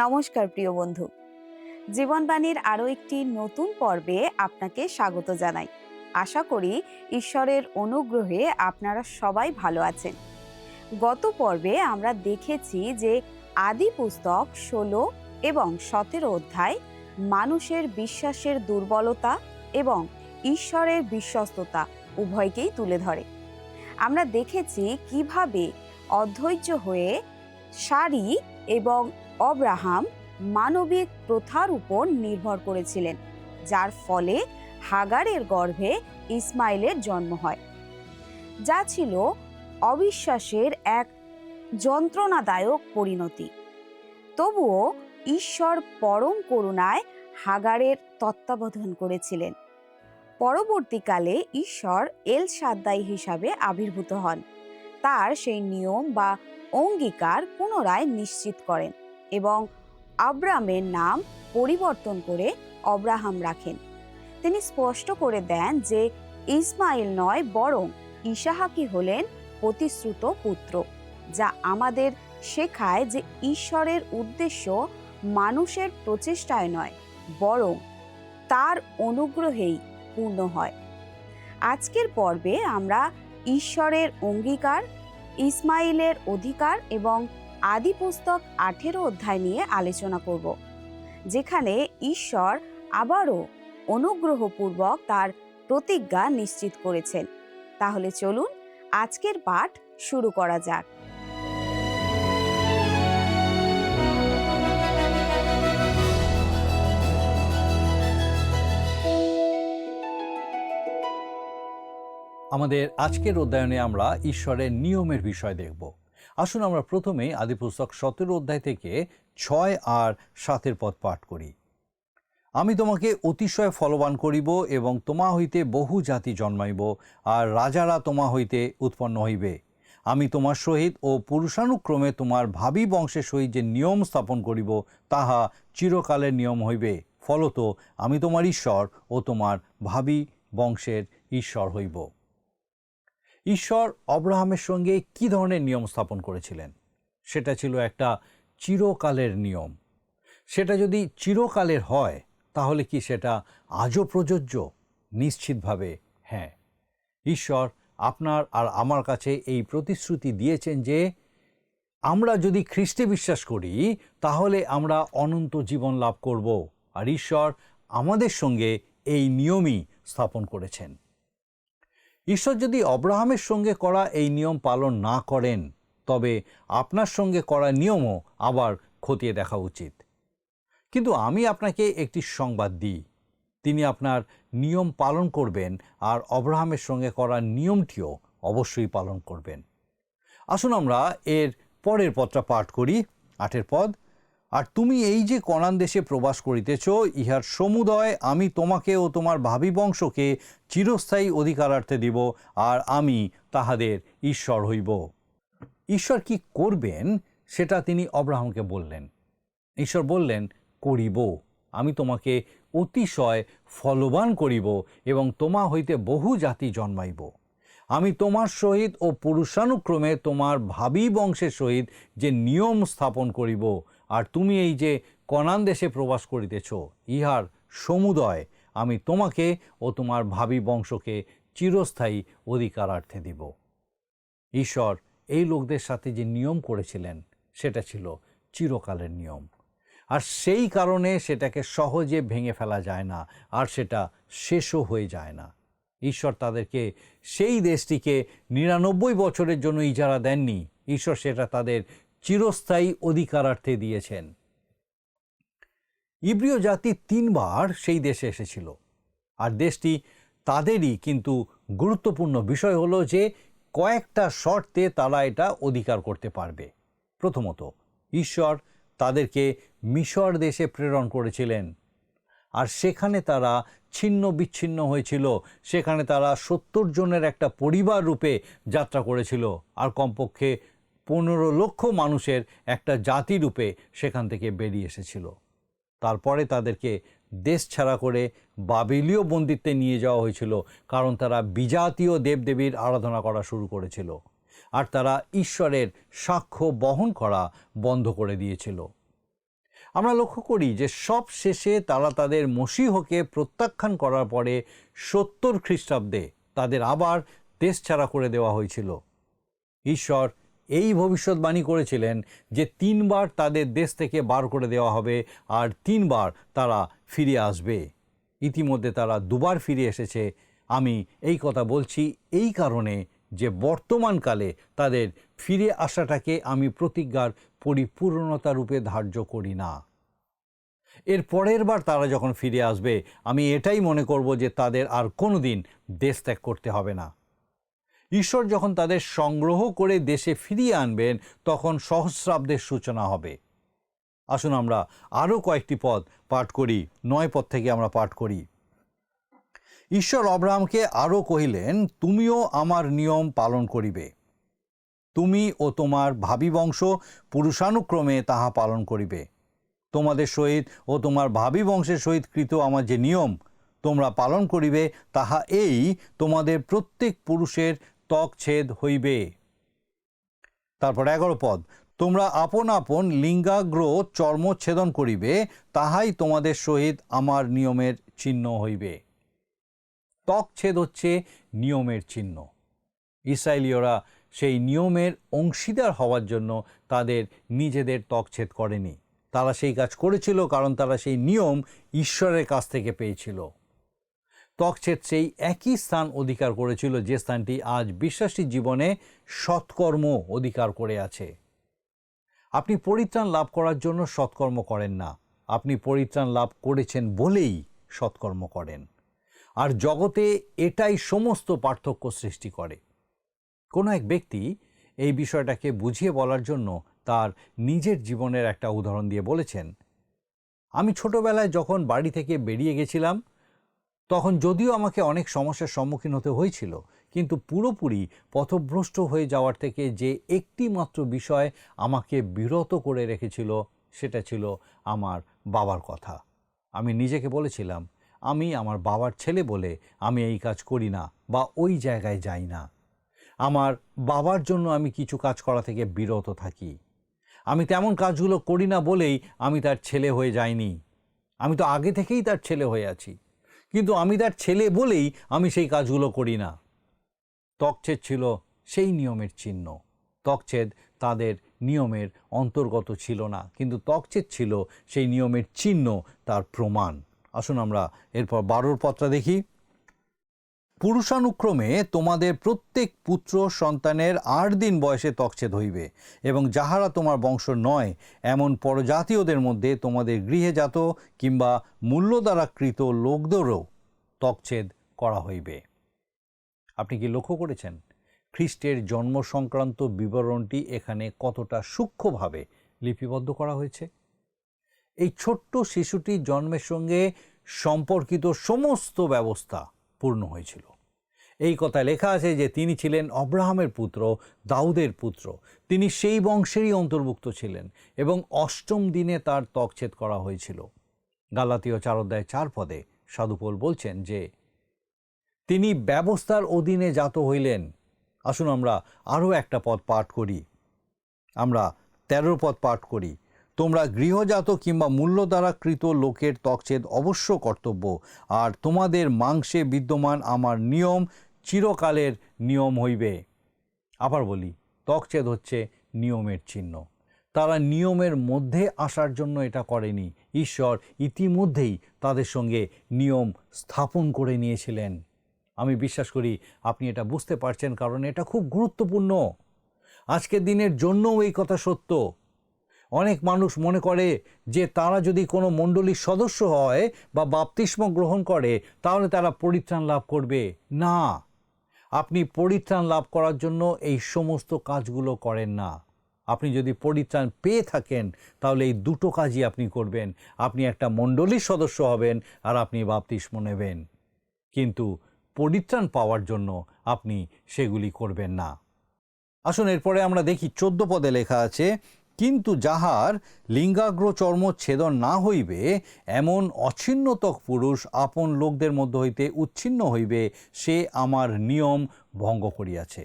নমস্কার প্রিয় বন্ধু, জীবনবাণীর আরও একটি নতুন পর্বে আপনাকে স্বাগত জানাই। আশা করি ঈশ্বরের অনুগ্রহে আপনারা সবাই ভালো আছেন। গত পর্বে আমরা দেখেছি যে আদি পুস্তক 16 এবং 17 অধ্যায় মানুষের বিশ্বাসের দুর্বলতা এবং ঈশ্বরের বিশ্বস্ততা উভয়কেই তুলে ধরে। আমরা দেখেছি কিভাবে অধৈর্য হয়ে সারি এবং অব্রাহাম মানবিক প্রথার উপর নির্ভর করেছিলেন, যার ফলে হাগারের গর্ভে ইসমাইলের জন্ম হয়, যা ছিল অবিশ্বাসের এক যন্ত্রণাদায়ক পরিণতি। তবুও ঈশ্বর পরম করুণায় হাগারের তত্ত্বাবধান করেছিলেন। পরবর্তীকালে ঈশ্বর এল শাদ্দাই হিসাবে আবির্ভূত হন, তার সেই নিয়ম বা অঙ্গীকার পুনরায় নিশ্চিত করেন এবং আব্রামের নাম পরিবর্তন করে অব্রাহাম রাখেন। তিনি স্পষ্ট করে দেন যে ইসমাইল নয়, বরং ইসাহাকই হলেন প্রতিশ্রুত পুত্র, যা আমাদের শেখায় যে ঈশ্বরের উদ্দেশ্য মানুষের প্রচেষ্টায় নয়, বরং তার অনুগ্রহেই পূর্ণ হয়। আজকের পর্বে আমরা ঈশ্বরের অঙ্গীকার, ইসমাইলের অধিকার এবং আদি পুস্তক 18 অধ্যায় নিয়ে আলোচনা করব, যেখানে ঈশ্বর আবারও অনুগ্রহপূর্বক তার প্রতিজ্ঞা নিশ্চিত করেছেন। তাহলে চলুন আজকের পাঠ শুরু করা যাক। আমাদের আজকের অধ্যায়নে আমরা ঈশ্বরের নিয়মের বিষয় দেখব। আসুন আমরা প্রথমেই আদিপুস্তক 17 অধ্যায় থেকে 6 আর 7 পদ পাঠ করি। আমি তোমাকে অতিশয় ফলবান করিব এবং তোমা হইতে বহু জাতি জন্মাইব, আর রাজারা তোমা হইতে উৎপন্ন হইবে। আমি তোমার সহিত ও পুরুষানুক্রমে তোমার ভাবি বংশের সহিত যে নিয়ম স্থাপন করিব, তাহা চিরকালের নিয়ম হইবে। ফলত আমি তোমার ঈশ্বর ও তোমার ভাবি বংশের ঈশ্বর হইব। ঈশ্বর অব্রাহামের সঙ্গে কি ধরনের নিয়ম স্থাপন করেছিলেন? সেটা ছিল একটা চিরকালের নিয়ম। সেটা যদি চিরকালের হয়, তাহলে কি সেটা আজও প্রযোজ্য? নিশ্চিতভাবে হ্যাঁ। ঈশ্বর আপনার আর আমার কাছে এই প্রতিশ্রুতি দিয়েছেন যে আমরা যদি খ্রিস্টে বিশ্বাস করি, তাহলে আমরা অনন্ত জীবন লাভ করব। আর ঈশ্বর আমাদের সঙ্গে এই নিয়মই স্থাপন করেছেন। ঈশ্বর যদি অব্রাহামের সঙ্গে করা এই নিয়ম পালন না করেন, তবে আপনার সঙ্গে করা নিয়মও আবার খতিয়ে দেখা উচিত। কিন্তু আমি আপনাকে একটি সংবাদ দিই, তিনি আপনার নিয়ম পালন করবেন, আর অব্রাহামের সঙ্গে করা নিয়মটিও অবশ্যই পালন করবেন। আসুন আমরা এর পরের পদটা পাঠ করি, 8 পদ। আর তুমি এই যে কনান দেশে প্রবাস করিতেছ, ইহার সমুদয় আমি তোমাকে ও তোমার ভাবি বংশকে চিরস্থায়ী অধিকারার্থে দিব, আর আমি তাহাদের ঈশ্বর হইব। ঈশ্বর কি করবেন সেটা তিনি অব্রাহামকে বললেন। ঈশ্বর বললেন, করিব, আমি তোমাকে অতিশয় ফলবান করিব এবং তোমা হইতে বহু জাতি জন্মাইব। আমি তোমার সহিত ও পুরুষানুক্রমে তোমার ভাবি বংশের সহিত যে নিয়ম স্থাপন করিব, আর তুমি এই যে কনান দেশে প্রবাস করিতেছ, ইহার সমুদয় আমি তোমাকে ও তোমার ভাবি বংশকে চিরস্থায়ী অধিকারার্থে দিব। ঈশ্বর এই লোকদের সাথে যে নিয়ম করেছিলেন, সেটা ছিল চিরকালের নিয়ম, আর সেই কারণে সেটাকে সহজে ভেঙে ফেলা যায় না, আর সেটা শেষও হয়ে যায় না। ঈশ্বর তাদেরকে সেই দেশটিকে 99 বছরের জন্য ইজারা দেননি, ঈশ্বর সেটা তাদের চিরস্থায়ী অধিকারার্থে দিয়েছেন। ইব্রিয় জাতি 3 বার সেই দেশে এসেছিল, আর দেশটি তাদেরই, কিন্তু গুরুত্বপূর্ণ বিষয় হলো যে কয়েকটা শর্তে তারা এটা অধিকার করতে পারবে। প্রথমত, ঈশ্বর তাদেরকে মিশর দেশে প্রেরণ করেছিলেন, আর সেখানে তারা ছিন্ন বিচ্ছিন্ন হয়েছিল। সেখানে তারা 70 জনের একটা পরিবার রূপে যাত্রা করেছিল, আর কমপক্ষে 15 লক্ষ মানুষের একটা জাতি রূপে সেখান থেকে বেরিয়ে এসেছিল। তারপরে তাদেরকে দেশ ছাড়া করে বাবিলীয় বন্দিত্বে নিয়ে যাওয়া হয়েছিল, কারণ তারা বিজাতীয় দেবদেবীর আরাধনা করা শুরু করেছিল, আর তারা ঈশ্বরের সাক্ষ্য বহন করা বন্ধ করে দিয়েছিল। আমরা লক্ষ্য করি যে সব শেষে তারা তাদের মসীহকে প্রত্যাখ্যান করার পরে 70 খ্রিস্টাব্দে তাদের আবার দেশ ছাড়া করে দেওয়া হয়েছিল। ঈশ্বর এই ভবিষ্যৎবাণী করেছিলেন যে 3 বার তাদের দেশ থেকে বার করে দেওয়া হবে আর 3 বার তারা ফিরে আসবে। ইতিমধ্যে তারা 2 বার ফিরে এসেছে। আমি এই কথা বলছি এই কারণে যে বর্তমানকালে তাদের ফিরে আসাটাকে আমি প্রতিজ্ঞার পরিপূর্ণতা রূপে ধার্য করি না। এর পরের বার তারা যখন ফিরে আসবে আমি এটাই মনে করব যে তাদের আর কোনো দিন দেশ ত্যাগ করতে হবে না। ঈশ্বর যখন তাদের সংগ্রহ করে দেশে ফিরিয়ে আনবেন তখন সহস্রাব্দের সূচনা হবে। আসুন আমরা আরও কয়েকটি পদ পাঠ করি। 9 পদ থেকে আমরা পাঠ করি। ঈশ্বর অব্রাহামকে আরও কহিলেন, তুমিও আমার নিয়ম পালন করিবে, তুমি ও তোমার ভাবী বংশ পুরুষানুক্রমে তাহা পালন করিবে। তোমাদের সহিত ও তোমার ভাবী বংশের সহিত কৃত আমার যে নিয়ম তোমরা পালন করিবে তাহা এই, তোমাদের প্রত্যেক পুরুষের ত্বক ছেদ হইবে। তারপর 11 পদ, তোমরা আপন আপন লিঙ্গাগ্র চর্মচ্ছেদন করিবে, তাহাই তোমাদের সহিত আমার নিয়মের চিহ্ন হইবে। ত্বকছেদ হচ্ছে নিয়মের চিহ্ন। ইসরায়েলীয়রা সেই নিয়মের অংশীদার হওয়ার জন্য তাদের নিজেদের ত্বকছেদ করেনি। তারা সেই কাজ করেছিল কারণ তারা সেই নিয়ম ঈশ্বরের কাছ থেকে পেয়েছিল। ত্বকছেদ সেই একই স্থান অধিকার করেছিল যে স্থানটি আজ বিশ্বাসী জীবনে সৎকর্ম অধিকার করে আছে। আপনি পরিত্রাণ লাভ করার জন্য সৎকর্ম করেন না, আপনি পরিত্রাণ লাভ করেছেন বলেই সৎকর্ম করেন। আর জগতে এটাই সমস্ত পার্থক্য সৃষ্টি করে। কোনো এক ব্যক্তি এই বিষয়টাকে বুঝিয়ে বলার জন্য তার নিজের জীবনের একটা উদাহরণ দিয়ে বলেছেন, আমি ছোটবেলায় যখন বাড়ি থেকে বেরিয়ে গেছিলাম তখন যদিও আমাকে অনেক সমস্যার সম্মুখীন হতে হয়েছিল, কিন্তু পুরোপুরি পথভ্রষ্ট হয়ে যাওয়ার থেকে যে একটি মাত্র বিষয় আমাকে বিরত করে রেখেছিল সেটা ছিল আমার বাবার কথা। আমি নিজেকে বলেছিলাম, আমি আমার বাবার ছেলে বলে আমি এই কাজ করি না বা ওই জায়গায় যাই না। আমার বাবার জন্য আমি কিছু কাজ করা থেকে বিরত থাকি। আমি তেমন কাজগুলো করি না বলেই আমি তার ছেলে হয়ে যাইনি। আমি তো আগে থেকেই তার ছেলে হয়ে আছি, কিন্তু আমি তার ছেলে বলেই আমি সেই কাজগুলো করি না। ত্বকছেদ ছিল সেই নিয়মের চিহ্ন। ত্বকছেদ তাদের নিয়মের অন্তর্গত ছিল না, কিন্তু ত্বকছেদ ছিল সেই নিয়মের চিহ্ন, তার প্রমাণ। আসুন আমরা এরপর 12 পদটা দেখি। পুরুষানুক্রমে তোমাদের প্রত্যেক পুত্র সন্তানের 8 দিন বয়সে ত্বকছেদ হইবে, এবং যাহারা তোমার বংশ নয় এমন পরজাতীয়দের মধ্যে তোমাদের গৃহে জাত কিংবা মূল্য দ্বারা কৃত লোকদেরও ত্বকছেদ করা হইবে। আপনি কি লক্ষ্য করেছেন খ্রিস্টের জন্ম সংক্রান্ত বিবরণটি এখানে কতটা সূক্ষ্মভাবে লিপিবদ্ধ করা হয়েছে? এই ছোট্ট শিশুটির জন্মের সঙ্গে সম্পর্কিত সমস্ত ব্যবস্থা পূর্ণ হয়েছিল। এই কথা লেখা আছে যে তিনি ছিলেন অব্রাহামের পুত্র, দাউদের পুত্র। তিনি সেই বংশেরই অন্তর্ভুক্ত ছিলেন এবং 8ম দিনে তার ত্বকছেদ করা হয়েছিল। গালাতীয় 4 পদে সাধু পৌল বলছেন যে তিনি ব্যবস্থার অধীনে জাত হইলেন। আসুন আমরা আরও একটা পদ পাঠ করি। আমরা 13 পদ পাঠ করি। তোমরা গৃহজাত কিংবা মূল্য দ্বারা কৃত লোকের ত্বকছেদ অবশ্য কর্তব্য, আর তোমাদের মাংসে বিদ্যমান আমার নিয়ম চিরকালের নিয়ম হইবে। আবার বলি, ত্বকছেদ হচ্ছে নিয়মের চিহ্ন। তারা নিয়মের মধ্যে আসার জন্য এটা করেনি। ঈশ্বর ইতিমধ্যেই তাদের সঙ্গে নিয়ম স্থাপন করে নিয়েছিলেন। আমি বিশ্বাস করি আপনি এটা বুঝতে পারছেন, কারণ এটা খুব গুরুত্বপূর্ণ। আজকের দিনের জন্যও এই কথা সত্য। অনেক মানুষ মনে করে যে তারা যদি কোনো মণ্ডলীর সদস্য হয় বা বাপ্তিস্ম গ্রহণ করে তাহলে তারা পরিত্রাণ লাভ করবে। না, আপনি পরিত্রাণ লাভ করার জন্য এই সমস্ত কাজগুলো করেন না। আপনি যদি পরিত্রাণ পেয়ে থাকেন তাহলে এই দুটো কাজই আপনি করবেন। আপনি একটা মণ্ডলীর সদস্য হবেন আর আপনি বাপ্তিস্ম নেবেন, কিন্তু পরিত্রাণ পাওয়ার জন্য আপনি সেগুলি করবেন না। আসুন এরপরে আমরা দেখি 14 পদে লেখা আছে, কিন্তু যাহার লিঙ্গাগ্র চর্ম ছেদন না হইবে এমন অছিন্নতক পুরুষ আপন লোকদের মধ্য হইতে উচ্ছিন্ন হইবে, সে আমার নিয়ম ভঙ্গ করিয়াছে।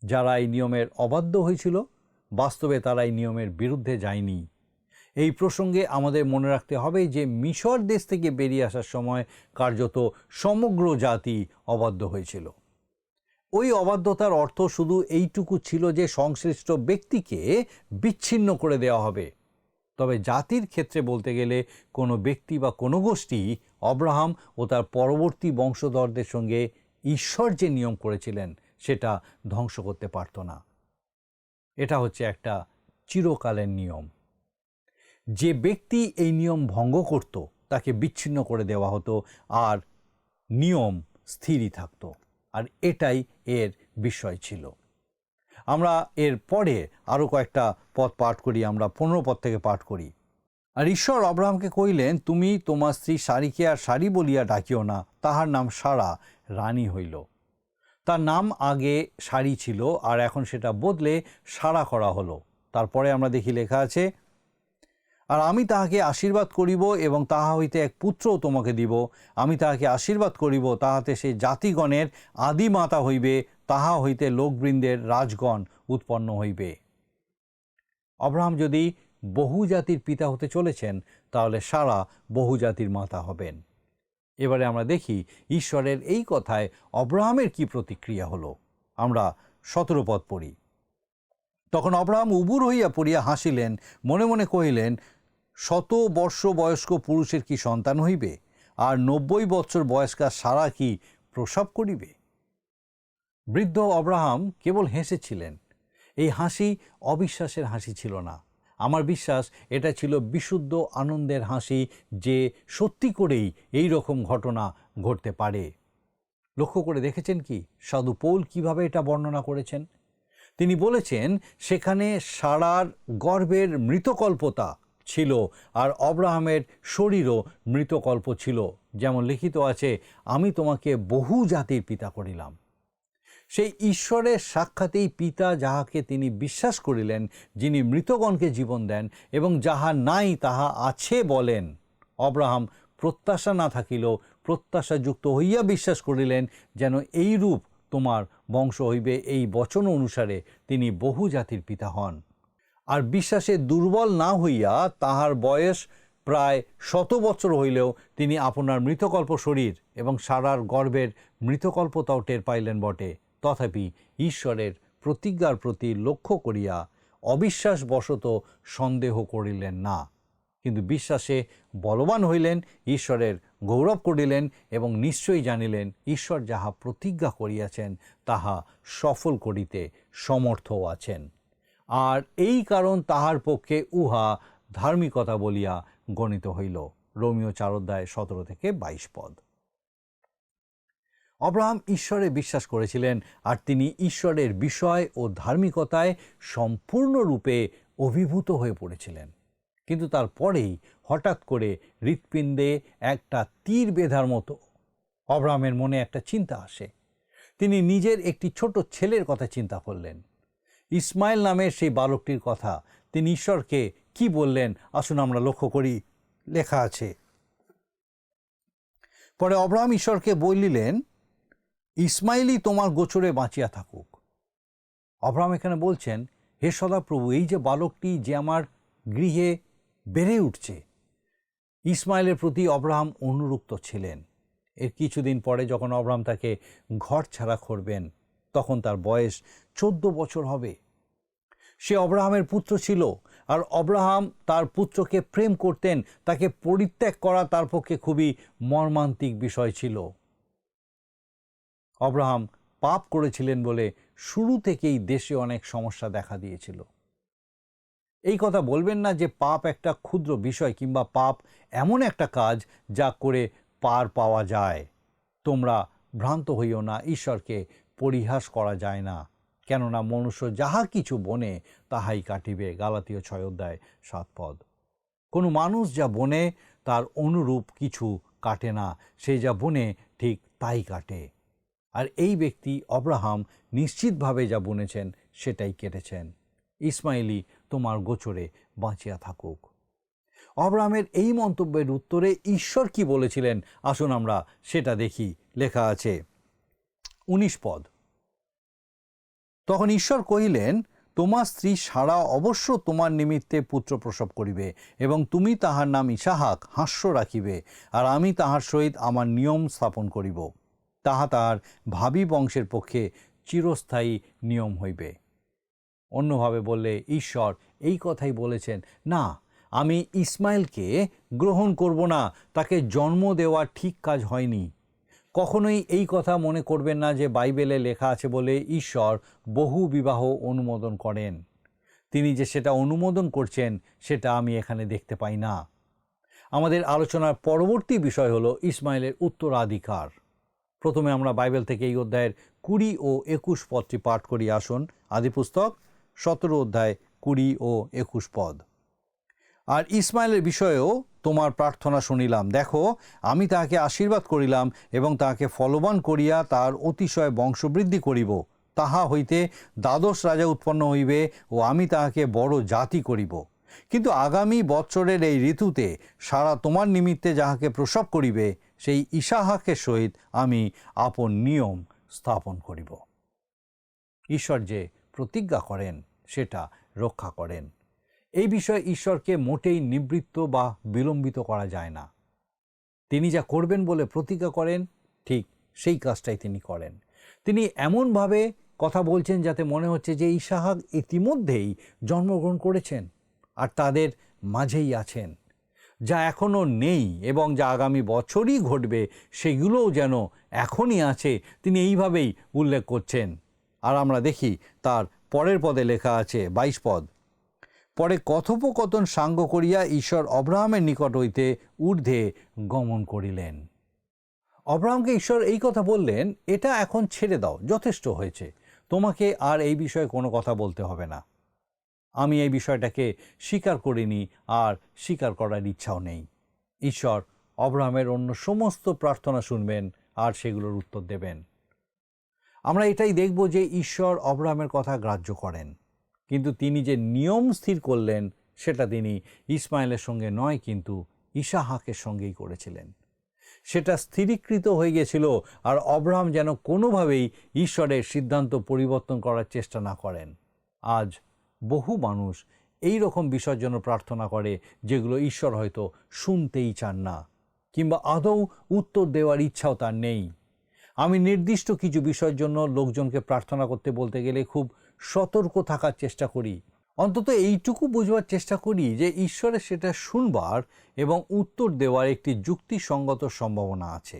যারা এই নিয়মের অবাধ্য হয়েছিল বাস্তবে তারা এই নিয়মের বিরুদ্ধে যায়নি। এই প্রসঙ্গে আমাদের মনে রাখতে হবে যে মিশর দেশ থেকে বেরিয়ে আসার সময় কার্যত সমগ্র জাতি অবাধ্য হয়েছিল। ওই অবাধ্যতার অর্থ শুধু এইটুকু ছিল যে সংশ্লিষ্ট ব্যক্তিকে বিচ্ছিন্ন করে দেওয়া হবে। তবে জাতির ক্ষেত্রে বলতে গেলে কোনো ব্যক্তি বা কোনো গোষ্ঠী অব্রাহাম ও তার পরবর্তী বংশধরদের সঙ্গে ঈশ্বর যে নিয়ম করেছিলেন সেটা ধ্বংস করতে পারত না। এটা হচ্ছে একটা চিরকালের নিয়ম। যে ব্যক্তি এই নিয়ম ভঙ্গ করত তাকে বিচ্ছিন্ন করে দেওয়া হতো, আর নিয়ম স্থিরই থাকতো। আর এটাই এর বিষয় ছিল। আমরা এর পরে আরও কয়েকটা পদ পাঠ করি, আমরা 15 পদ থেকে পাঠ করি। আর ঈশ্বর অব্রাহামকে কহিলেন, তুমি তোমার স্ত্রী সারিকে আর সারি বলিয়া ডাকিও না, তাহার নাম সারা রানী হইল। তার নাম আগে সারি ছিল, আর এখন সেটা বদলে সারা করা হলো। তারপরে আমরা দেখি লেখা আছে, আর আমি তাহাকে আশীর্বাদ করিব এবং তাহা হইতে এক পুত্রও তোমাকে দিব। আমি তাহাকে আশীর্বাদ করিব, তাহাতে সেই জাতিগণের আদি মাতা হইবে, তাহা হইতে লোকবৃন্দের রাজগণ উৎপন্ন হইবে। অব্রাহাম যদি বহু জাতির পিতা হতে চলেছেন, তাহলে সারা বহু জাতির মাতা হবেন। এবারে আমরা দেখি ঈশ্বরের এই কথায় অব্রাহামের কি প্রতিক্রিয়া হলো। আমরা 17 পদ পড়ি। তখন অব্রাহাম উবুর হইয়া পড়িয়া হাসিলেন, মনে মনে কহিলেন, 100 বর্ষ বয়স্ক পুরুষের কি সন্তান হইবে? আর 90 বৎসর বয়স্কা সারা কি প্রসব করিবে? বৃদ্ধ অব্রাহাম কেবল হেসেছিলেন। এই হাসি অবিশ্বাসের হাসি ছিল না। আমার বিশ্বাস এটা ছিল বিশুদ্ধ আনন্দের হাসি, যে সত্যি করেই এই রকম ঘটনা ঘটতে পারে। লক্ষ্য করে দেখেছেন কি সাধু পৌল কিভাবে এটা বর্ণনা করেছেন? তিনি বলেছেন সেখানে সারার গর্ভের মৃতকল্পতা ছিল, আর অব্রাহামের শরীরও মৃতকল্প ছিল। যেমন লিখিত আছে, আমি তোমাকে বহু জাতির পিতা করিলাম। সেই ঈশ্বরের সাক্ষাতেই পিতা যাহাকে তিনি বিশ্বাস করিলেন, যিনি মৃতগণকে জীবন দেন এবং যাহা নাই তাহা আছে বলেন, অব্রাহাম প্রত্যাশা না থাকিলেও প্রত্যাশাযুক্ত হইয়া বিশ্বাস করিলেন, যেন এইরূপ তোমার বংশ হইবে। এই বচন অনুসারে তিনি বহু জাতির পিতা হন। আর বিশ্বাসে দুর্বল না হইয়া তাহার বয়স প্রায় 100 বছর হইলেও তিনি আপনার মৃতকল্প শরীর এবং সারার গর্ভের মৃতকল্পতাও টের পাইলেন বটে। তথাপি ঈশ্বরের প্রতিজ্ঞার প্রতি লক্ষ্য করিয়া অবিশ্বাসবশত সন্দেহ করিলেন না, কিন্তু বিশ্বাসে বলবান হইলেন, ঈশ্বরের গৌরব করিলেন এবং নিশ্চয়ই জানিলেন ঈশ্বর যাহা প্রতিজ্ঞা করিয়াছেন তাহা সফল করিতে সমর্থও আছেন। আর এই কারণ তাহার পক্ষে উহা ধার্মিকতা বলিয়া গণিত হইল। রোমীয় 4:17 থেকে 22 পদ। অব্রাহাম ঈশ্বরে বিশ্বাস করেছিলেন, আর তিনি ঈশ্বরের বিষয় ও ধার্মিকতায় সম্পূর্ণরূপে অভিভূত হয়ে পড়েছিলেন। কিন্তু তারপরেই হঠাৎ করে হৃৎপিণ্ডে একটা তীর বেঁধার মতো অব্রাহামের মনে একটা চিন্তা আসে। তিনি নিজের একটি ছোট ছেলের কথা চিন্তা করলেন, ইসমাইল নামের সেই বালকটির কথা। তিনি ঈশ্বরকে কি বললেন আসুন আমরা লক্ষ্য করি। লেখা আছে, পরে অব্রাহাম ঈশ্বরকে বলিলেন, ইসমাইলই তোমার গোচরে বাঁচিয়া থাকুক। অব্রাহাম এখানে বলছেন, হে সদাপ্রভু, এই যে বালকটি যে আমার গৃহে বেড়ে উঠছে, ইসমাইলের প্রতি অব্রাহাম অনুরক্ত ছিলেন। এর কিছুদিন পরে যখন অব্রাহাম তাকে ঘর ছাড়া করবেন, তখন তার বয়স 14 বছর হবে। সে অব্রাহামের পুত্র ছিল, আর অব্রাহাম তার পুত্রকে প্রেম করতেন। তাকে পরিত্যাগ করা তার পক্ষে খুবই মর্মান্তিক বিষয় ছিল। অব্রাহাম পাপ করেছিলেন বলে শুরু থেকেই দেশে অনেক সমস্যা দেখা দিয়েছিল। এই কথা বলবেন না যে পাপ একটা ক্ষুদ্র বিষয়, কিংবা পাপ এমন একটা কাজ যা করে পার পাওয়া যায়। তোমরা ভ্রান্ত হইও না, ঈশ্বরকে পরিহাস করা যায় না। কেননা মনুষ্য যাহা কিছু বনে তাহাই কাটিবে। গালাতীয় 6:7 পদ। কোনো মানুষ যা বনে তার অনুরূপ কিছু কাটে না, সে যা বনে ঠিক তাই কাটে। আর এই ব্যক্তি অব্রাহাম নিশ্চিতভাবে যা বুনেছেন সেটাই কেটেছেন। ইসমাইলই তোমার গোচরে বাঁচিয়া থাকুক। অব্রাহামের এই মন্তব্যের উত্তরে ঈশ্বর কি বলেছিলেন আসুন আমরা সেটা দেখি। লেখা আছে 19 পদ, তখন ঈশ্বর কহিলেন, তোমার স্ত্রী সারা অবশ্য তোমার নিমিত্তে পুত্র প্রসব করিবে, এবং তুমি তাহার নাম ইসাহাক হাস্য রাখিবে, আর আমি তাহার সহিত আমার নিয়ম স্থাপন করিব। তাহা তাহার ভাবী বংশের পক্ষে চিরস্থায়ী নিয়ম হইবে। অন্যভাবে বললে ঈশ্বর এই কথাই বলেছেন, না, আমি ইসমাইলকে গ্রহণ করব না, তাকে জন্ম দেওয়া ঠিক কাজ হয়নি। কখনোই এই কথা মনে করবেন না যে বাইবেলে লেখা আছে বলে ঈশ্বর বহু বিবাহ অনুমোদন করেন। তিনি যে সেটা অনুমোদন করছেন সেটা আমি এখানে দেখতে পাই না। আমাদের আলোচনার পরবর্তী বিষয় হলো ইসমাইলের উত্তরাধিকার। প্রথমে আমরা বাইবেল থেকে এই অধ্যায়ের 20 ও 21 পদটি পাঠ করি। আসুন, আদিপুস্তক 17 অধ্যায় 20 ও 21 পদ। আর ইসমাইলের বিষয়েও তোমার প্রার্থনা শুনিলাম। দেখো, আমি তাহাকে আশীর্বাদ করিলাম এবং তাহাকে ফলবান করিয়া তার অতিশয় বংশবৃদ্ধি করিব। তাহা হইতে দ্বাদশ রাজা উৎপন্ন হইবে ও আমি তাহাকে বড় জাতি করিব। কিন্তু আগামী বৎসরের এই ঋতুতে সারা তোমার নিমিত্তে যাহাকে প্রসব করিবে, সেই ইসাহাকের সহিত আমি আপন নিয়ম স্থাপন করিব। ঈশ্বর যে প্রতিজ্ঞা করেন সেটা রক্ষা করেন। এই বিষয়ে ঈশ্বরকে মোটেই নিবৃত্ত বা বিলম্বিত করা যায় না। তিনি যা করবেন বলে প্রতিজ্ঞা করেন, ঠিক সেই কাজটাই তিনি করেন। তিনি এমনভাবে কথা বলছেন যাতে মনে হচ্ছে যে ইসাহাক ইতিমধ্যেই জন্মগ্রহণ করেছেন আর তাদের মাঝেই আছেন। যা এখনও নেই এবং যা আগামী বছরই ঘটবে সেগুলোও যেন এখনই আছে, তিনি এইভাবেই উল্লেখ করছেন। আর আমরা দেখি তার পরের পদে লেখা আছে 22 পদ। পরে কথোপকথন সাঙ্গ করিয়া ঈশ্বর অব্রাহামের নিকট হইতে ঊর্ধ্বে গমন করিলেন। অব্রাহামকে ঈশ্বর এই কথা বললেন, এটা এখন ছেড়ে দাও, যথেষ্ট হয়েছে, তোমাকে আর এই বিষয়ে কোনো কথা বলতে হবে না। আমি এই বিষয়টাকে স্বীকার করিনি আর স্বীকার করার ইচ্ছাও নেই। ঈশ্বর অব্রাহামের অন্য সমস্ত প্রার্থনা শুনবেন আর সেগুলোর উত্তর দেবেন। আমরা এটাই দেখব যে ঈশ্বর অব্রাহামের কথা গ্রাহ্য করেন, কিন্তু তিনি যে নিয়ম স্থির করলেন সেটা তিনি ইসমাইলের সঙ্গে নয়, কিন্তু ইসাহাকের সঙ্গেই করেছিলেন। সেটা স্থিরীকৃত হয়ে গেছিল, আর অব্রাহাম যেন কোনোভাবেই ঈশ্বরের সিদ্ধান্ত পরিবর্তন করার চেষ্টা না করেন। আজ বহু মানুষ এই রকম বিষয়ের জন্য প্রার্থনা করে যেগুলো ঈশ্বর হয়তো শুনতেই চান না, কিংবা আদৌ উত্তর দেওয়ার ইচ্ছাও তার নেই। আমি নির্দিষ্ট কিছু বিষয়ের জন্য লোকজনকে প্রার্থনা করতে বলতে গেলে খুব সতর্ক থাকার চেষ্টা করি। অন্তত এইটুকু বুঝবার চেষ্টা করি যে ঈশ্বরের সেটা শুনবার এবং উত্তর দেওয়ার একটি যুক্তিসঙ্গত সম্ভাবনা আছে।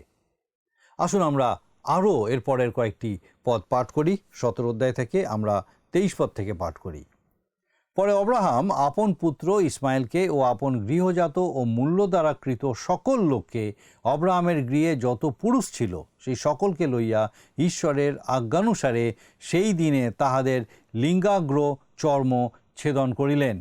আসুন আমরা আরও এর পরের কয়েকটি পদ পাঠ করি। 17 অধ্যায় থেকে আমরা 23 পদ থেকে পাঠ করি। পরে অব্রাহাম আপন পুত্র ইসমাইলকে ও আপন গৃহজাত ও মূল্য দ্বারা কৃত সকল লোককে, অব্রাহামের গৃহে যত পুরুষ ছিল সেই সকলকে লইয়া ঈশ্বরের আজ্ঞানুসারে সেই দিনে তাহাদের লিঙ্গাগ্র চর্ম ছেদন করিলেন।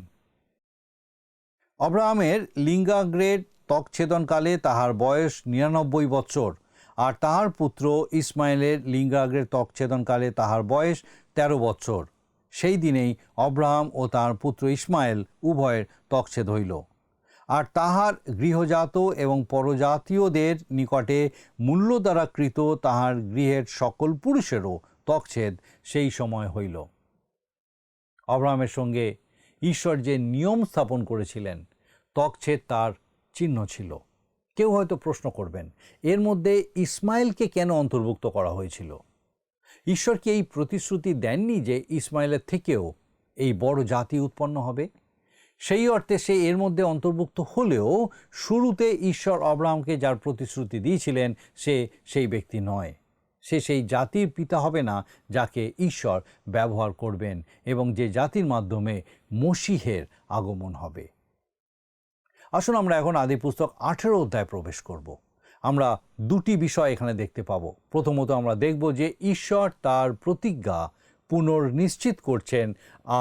অব্রাহামের লিঙ্গাগ্রের ত্বকছেদনকালে তাহার বয়স 99 বৎসর, আর তাহার পুত্র ইসমাইলের লিঙ্গাগ্রের ত্বকছেদনকালে তাহার বয়স 13 বৎসর। সেই দিনেই অব্রাহাম ও তাহার পুত্র ইসমাইল উভয়ের ত্বকছেদ হইল। আর তাহার গৃহজাত এবং পরজাতীয়দের নিকটে মূল্য দ্বারা কৃত তাহার গৃহের সকল পুরুষেরও ত্বকছেদ সেই সময় হইল। অব্রাহামের সঙ্গে ঈশ্বর যে নিয়ম স্থাপন করেছিলেন, ত্বকছেদ তার চিহ্ন ছিল। কেউ হয়তো প্রশ্ন করবেন, এর মধ্যে ইসমাইলকে কেন অন্তর্ভুক্ত করা হয়েছিল? ঈশ্বর কি এই প্রতিশ্রুতি দেননি যে ইসমাইলের থেকেও এই বড় জাতি উৎপন্ন হবে? সেই অর্থে সে এর মধ্যে অন্তর্ভুক্ত হলেও শুরুতে ঈশ্বর অব্রাহামকে যার প্রতিশ্রুতি দিয়েছিলেন সে সেই ব্যক্তি নয়। সে সেই জাতির পিতা হবে না যাকে ঈশ্বর ব্যবহার করবেন এবং যে জাতির মাধ্যমে মসিহের আগমন হবে। আসুন আমরা এখন আদিপুস্তক 18 অধ্যায়ে প্রবেশ করব। আমরা দুটি বিষয় এখানে দেখতে পাব। প্রথমত আমরা দেখব যে ঈশ্বর তার প্রতিজ্ঞা পুনর্নিশ্চিত করছেন,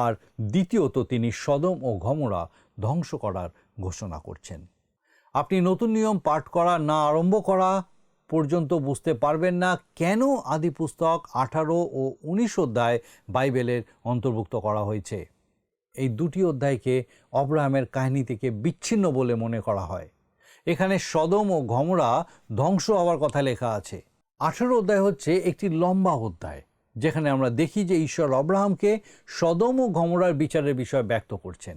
আর দ্বিতীয়ত তিনি সদম ও গমোরা ধ্বংস করার ঘোষণা করছেন। আপনি নতুন নিয়ম পাঠ করা না আরম্ভ করা পর্যন্ত বুঝতে পারবেন না কেন আদিপুস্তক 18 ও 19 অধ্যায় বাইবেলের অন্তর্ভুক্ত করা হয়েছে। এই দুটি অধ্যায়কে অব্রাহামের কাহিনী থেকে বিচ্ছিন্ন বলে মনে করা হয়। এখানে সদম ও গমোরা ধ্বংস হওয়ার কথা লেখা আছে। 18 অধ্যায় হচ্ছে একটি লম্বা অধ্যায়, যেখানে আমরা দেখি যে ঈশ্বর অব্রাহামকে সদম ও গমরার বিচারের বিষয় ব্যক্ত করছেন,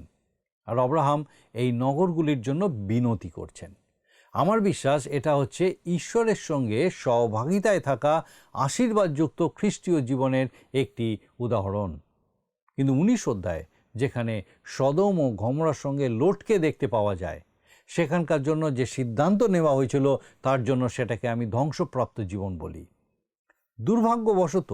আর অব্রাহাম এই নগরগুলির জন্য বিনতি করছেন। আমার বিশ্বাস এটা হচ্ছে ঈশ্বরের সঙ্গে সহভাগিতায় থাকা আশীর্বাদযুক্ত খ্রিস্টীয় জীবনের একটি উদাহরণ। কিন্তু 19 অধ্যায়, যেখানে সদম ও গমরার সঙ্গে লোটকে দেখতে পাওয়া যায়, সেখানকার জন্য যে সিদ্ধান্ত নেওয়া হয়েছিল তার জন্য সেটাকে আমি ধ্বংসপ্রাপ্ত জীবন বলি। দুর্ভাগ্যবশত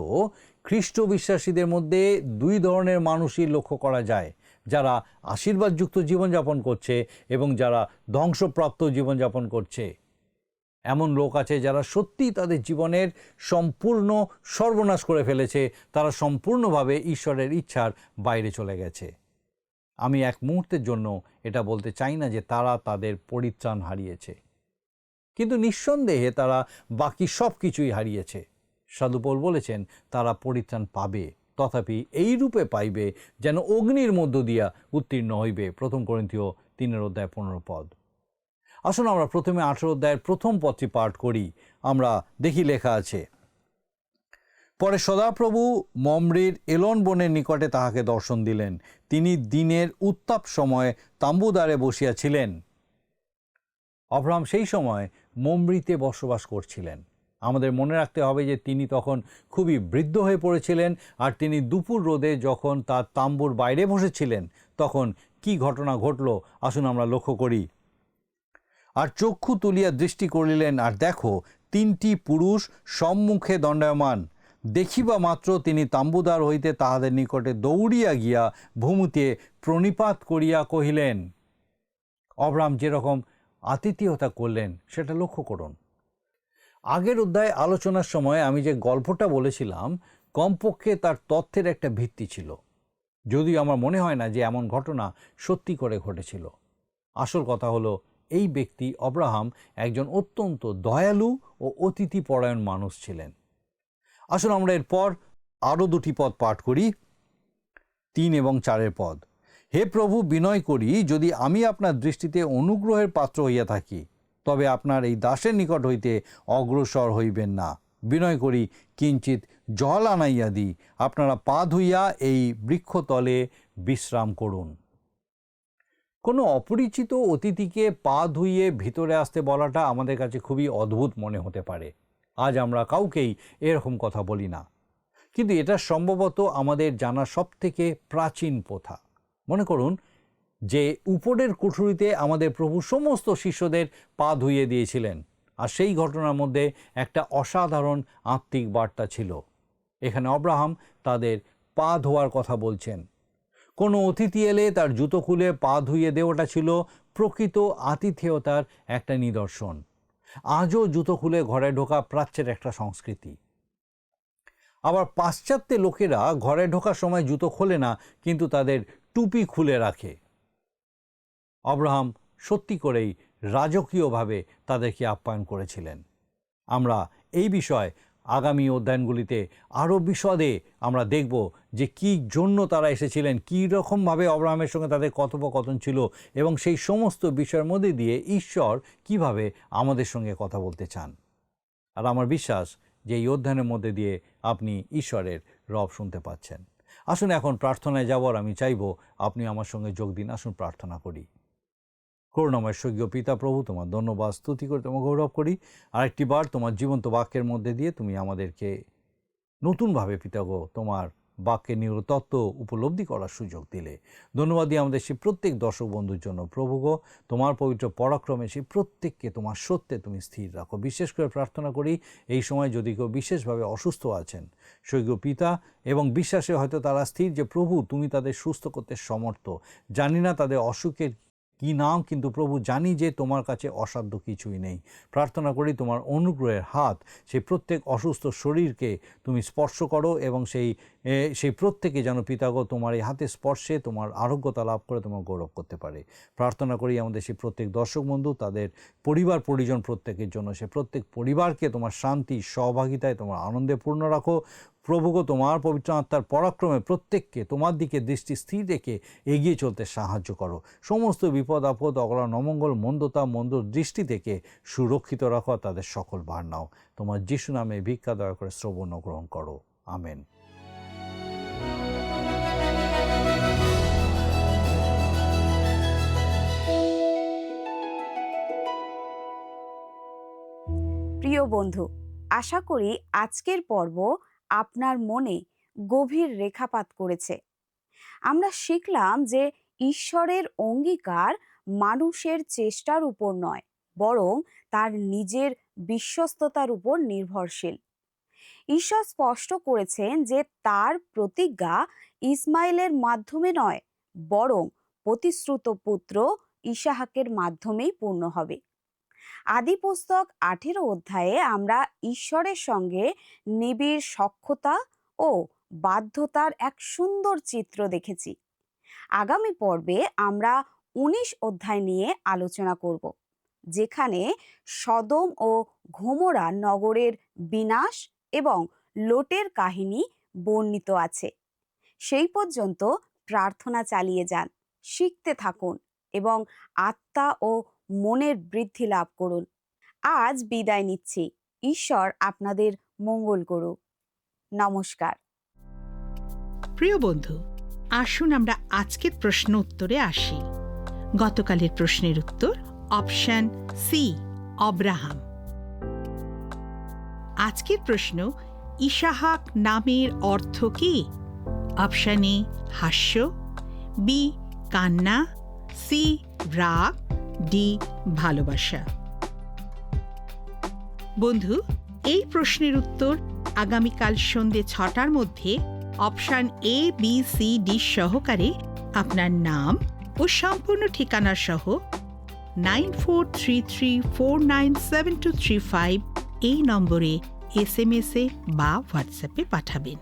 খ্রিস্ট বিশ্বাসীদের মধ্যে দুই ধরনের মানুষই লক্ষ্য করা যায়, যারা আশীর্বাদযুক্ত জীবনযাপন করছে এবং যারা ধ্বংসপ্রাপ্ত জীবনযাপন করছে। এমন লোক আছে যারা সত্যিই তাদের জীবনের সম্পূর্ণ সর্বনাশ করে ফেলেছে, তারা সম্পূর্ণভাবে ঈশ্বরের ইচ্ছার বাইরে চলে গেছে। আমি এক মুহূর্তের জন্য এটা বলতে চাই না যে তারা তাদের পরিত্রাণ হারিয়েছে, কিন্তু নিঃসন্দেহে তারা বাকি সব কিছুই হারিয়েছে। সাধু পৌল বলেছেন তারা পরিত্রাণ পাবে, তথাপি এই রূপে পাইবে যেন অগ্নির মধ্য দিয়া উত্তীর্ণ হইবে। 1 করিন্থীয় 3:15। আসুন আমরা প্রথমে 18 অধ্যায়ের প্রথম পদটি পাঠ করি। আমরা দেখি লেখা আছে, পরে সদাপ্রভু মমরির এলন বনের নিকটে তাহাকে দর্শন দিলেন। তিনি দিনের উত্তাপ সময় তাম্বুদ্বারে বসিয়াছিলেন। অব্রাহাম সেই সময় মমরিতে বসবাস করছিলেন। আমাদের মনে রাখতে হবে যে তিনি তখন খুবই বৃদ্ধ হয়ে পড়েছিলেন, আর তিনি দুপুর রোদে যখন তার তাম্বুর বাইরে বসেছিলেন তখন কি ঘটনা ঘটল আসুন আমরা লক্ষ্য করি। আর চক্ষু তুলিয়া দৃষ্টি করিলেন, আর দেখো 3টি পুরুষ সম্মুখে দণ্ডায়মান। দেখিবা মাত্র তিনি তাম্বুদ্বার হইতে তাহাদের নিকটে দৌড়িয়া গিয়া ভূমিতে প্রণিপাত করিয়া কহিলেন। অব্রাহাম যেরকম আতিথেয়তা করলেন সেটা লক্ষ্য করুন। আগের অধ্যায় আলোচনার সময় আমি যে গল্পটা বলেছিলাম, কমপক্ষে তার তথ্যের একটা ভিত্তি ছিল, যদিও আমার মনে হয় না যে এমন ঘটনা সত্যি করে ঘটেছিল। আসল কথা হলো এই ব্যক্তি অব্রাহাম একজন অত্যন্ত দয়ালু ও অতিথিপরায়ণ মানুষ ছিলেন। আসুন আমরা এরপর আরও 2টি পদ পাঠ করি, 3 এবং 4 পদ। হে প্রভু, বিনয় করি, যদি আমি আপনার দৃষ্টিতে অনুগ্রহের পাত্র হইয়া থাকি, তবে আপনার এই দাসের নিকট হইতে অগ্রসর হইবেন না। বিনয় করি, কিঞ্চিত জল আনাইয়া দিই, আপনারা পা ধুইয়া এই বৃক্ষতলে বিশ্রাম করুন। কোনো অপরিচিত অতিথিকে পা ধুইয়ে ভিতরে আসতে বলাটা আমাদের কাছে খুবই অদ্ভুত মনে হতে পারে। আজ আমরা কাউকেই এরকম কথা বলি না, কিন্তু এটা সম্ভবত আমাদের জানা সবথেকে প্রাচীন প্রথা। মনে করুন যে উপরের কুঠুরিতে আমাদের প্রভু সমস্ত শিষ্যদের পা ধুইয়ে দিয়েছিলেন, আর সেই ঘটনার মধ্যে একটা অসাধারণ আত্মিক বার্তা ছিল। এখানে অব্রাহাম তাদের পা ধোয়ার কথা বলছেন। কোনো অতিথি এলে তার জুতো খুলে পা ধুইয়ে দেওয়াটা ছিল প্রকৃত আতিথেয়তার একটা নিদর্শন। আজও জুতো খুলে ঘরে ঢোকা প্রাচ্যের একটা সংস্কৃতি। আবার পাশ্চাত্যে লোকেরা ঘরে ঢোকার সময় জুতো খোলে না, কিন্তু তাদের টুপি খুলে রাখে। অব্রাহাম সত্যি করেই রাজকীয়ভাবে তাদেরকে আপ্যায়ন করেছিলেন। আমরা এই বিষয় আগামী অধ্যায়নগুলিতে আরও বিশদে আমরা দেখব যে কী জন্য তারা এসেছিলেন, কী রকমভাবে অব্রাহামের সঙ্গে তাদের কথোপকথন ছিল, এবং সেই সমস্ত বিষয়ের মধ্যে দিয়ে ঈশ্বর কিভাবে আমাদের সঙ্গে কথা বলতে চান। আর আমার বিশ্বাস যে এই অধ্যয়নের মধ্যে দিয়ে আপনি ঈশ্বরের রব শুনতে পাচ্ছেন। আসুন এখন প্রার্থনায় যাবার আমি চাইব আপনি আমার সঙ্গে যোগ দিন। আসুন প্রার্থনা করি। করুণাময় স্বর্গীয় পিতা প্রভু, তোমার ধন্যবাদ স্তুতি করে তোমার গৌরব করি। আরেকটি বার তোমার জীবন্ত বাক্যের মধ্যে দিয়ে তুমি আমাদেরকে নতুনভাবে পিতাগো তোমার বাক্যের নিউর তত্ত্ব উপলব্ধি করার সুযোগ দিলে। ধন্যবাদ দিই আমাদের সেই প্রত্যেক দর্শক বন্ধুর জন্য। প্রভুগো, তোমার পবিত্র পরাক্রমে সেই প্রত্যেককে তোমার সত্যে তুমি স্থির রাখো। বিশেষ করে প্রার্থনা করি এই সময় যদি কেউ বিশেষভাবে অসুস্থ আছেন, স্বর্গীয় পিতা, এবং বিশ্বাসে হয়তো তারা স্থির যে প্রভু তুমি তাদের সুস্থ করতে সমর্থ। জানি না তাদের অসুখের কি নাম, কিন্তু প্রভু জানি যে তোমার কাছে অসাধ্য কিছুই নেই। প্রার্থনা করি তোমার অনুগ্রহের হাত সেই প্রত্যেক অসুস্থ শরীরকে তুমি স্পর্শ করো, এবং সেই প্রত্যেকে যেন পিতাগো তোমার এই হাতে স্পর্শে তোমার আরোগ্যতা লাভ করে তোমার গৌরব করতে পারে। প্রার্থনা করি আমাদের সেই প্রত্যেক দর্শক বন্ধু, তাদের পরিবার পরিজন প্রত্যেকের জন্য, সে প্রত্যেক পরিবারকে তোমার শান্তি সহভাগিতায় তোমার আনন্দে পূর্ণ রাখো। প্রভুগো, তোমার পবিত্র আত্মার পরাক্রমে প্রত্যেককে তোমার দিকে দৃষ্টি স্থির রেখে এগিয়ে চলতে সাহায্য করো। সমস্ত বিপদ আপদ, অকল্যাণ, অমঙ্গল, মন্দতা, মন্দ দৃষ্টি থেকে সুরক্ষিত রাখো, তাদের সকল ভার নাও। তোমার যিশু নামে ভিক্ষা দয়া করে শ্রবণ গ্রহণ করো। আমেন। প্রিয় বন্ধু, আশা করি আজকের পর্ব আপনার মনে গভীর রেখাপাত করেছে। আমরা শিখলাম যে ঈশ্বরের অঙ্গীকার মানুষের চেষ্টার উপর নয়, বরং তার নিজের বিশ্বস্ততার উপর নির্ভরশীল। ঈশ্বর স্পষ্ট করেছেন যে তার প্রতিজ্ঞা ইসমাইলের মাধ্যমে নয়, বরং প্রতিশ্রুত পুত্র ইসাহাকের মাধ্যমেই পূর্ণ হবে। আদি পুস্তক 18 অধ্যায়ে আমরা ঈশ্বরের সঙ্গে নিবিড় সখ্যতা ও বাধ্যতার এক সুন্দর চিত্র দেখেছি। আগামী পর্বে আমরা 19 অধ্যায় নিয়ে আলোচনা করব, যেখানে সদম ও গমোরা নগরের বিনাশ এবং লোটের কাহিনী বর্ণিত আছে। সেই পর্যন্ত প্রার্থনা চালিয়ে যান, শিখতে থাকুন এবং আত্মা ও মনের বৃদ্ধি লাভ করুন। আজ বিদায় নিচ্ছি। ঈশ্বর আপনাদের মঙ্গল করুক। নমস্কার। প্রিয় বন্ধু, আসুন আমরা আজকের প্রশ্ন উত্তরে আসি। গতকালের প্রশ্নের উত্তর অপশন সি, অব্রাহাম। আজকের প্রশ্ন, ইসাহাক নামের অর্থ কি? অপশন এ হাস্য, বি কান্না, সি রাগ, ডি ভালোবাসা। বন্ধু, এই প্রশ্নের উত্তর আগামীকাল সন্ধ্যে 6টার মধ্যে option A, B, C, D সহকারে আপনার নাম ও সম্পূর্ণ ঠিকানা সহ 9433497235 এই নম্বরে SMS এ বা হোয়াটসঅ্যাপে পাঠাবেন।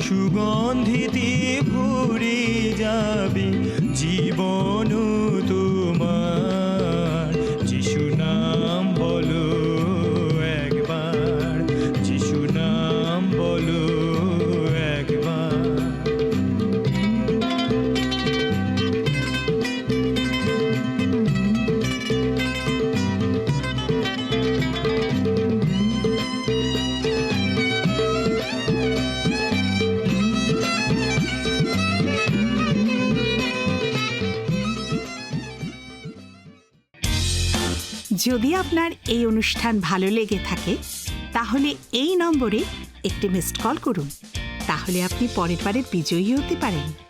সুগন্ধিতে ভরে যাবে জীবন তোমার। যিশু নাম বলো একবার, যিশু নাম বলো একবার। যদি আপনার এই অনুষ্ঠান ভালো লেগে থাকে তাহলে এই নম্বরে একটি মিসড কল করুন। তাহলে আপনি পরের বারের বিজয়ী হতে পারেন।